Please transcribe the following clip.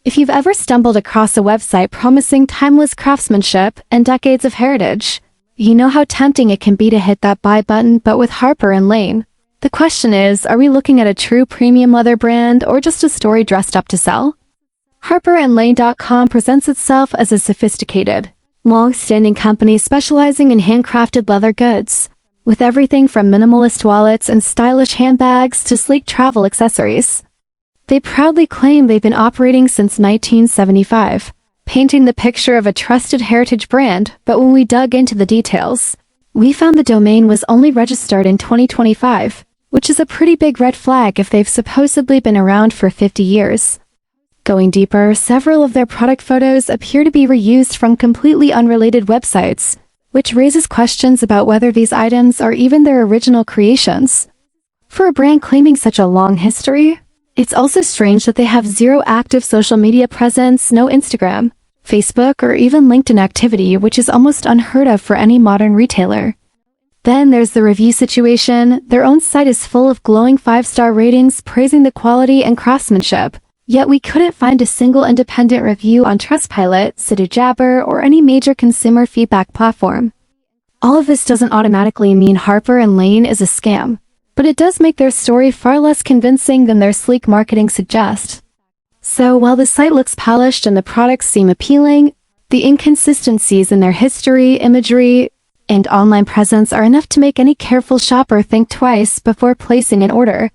If you've ever stumbled across a website promising timeless craftsmanship and decades of heritage, you know how tempting it can be to hit that buy button. But with Harper Lane, the question is, are we looking at a true premium leather brand or just a story dressed up to sell? HarperandLane.com presents itself as a sophisticated, long-standing company specializing in handcrafted leather goods, with everything from minimalist wallets and stylish handbags to sleek travel accessories. They proudly claim they've been operating since 1975, painting the picture of a trusted heritage brand. But when we dug into the details, we found the domain was only registered in 2025, which is a pretty big red flag if they've supposedly been around for 50 years. Going deeper, several of their product photos appear to be reused from completely unrelated websites, which raises questions about whether these items are even their original creations. For a brand claiming such a long history, it's also strange that they have zero active social media presence, no Instagram, Facebook, or even LinkedIn activity, which is almost unheard of for any modern retailer. Then there's the review situation. Their own site is full of glowing 5-star ratings praising the quality and craftsmanship, yet we couldn't find a single independent review on Trustpilot, Jabber, or any major consumer feedback platform. All of this doesn't automatically mean Harper Lane is a scam, but it does make their story far less convincing than their sleek marketing suggests. So while the site looks polished and the products seem appealing, the inconsistencies in their history, imagery, and online presence are enough to make any careful shopper think twice before placing an order.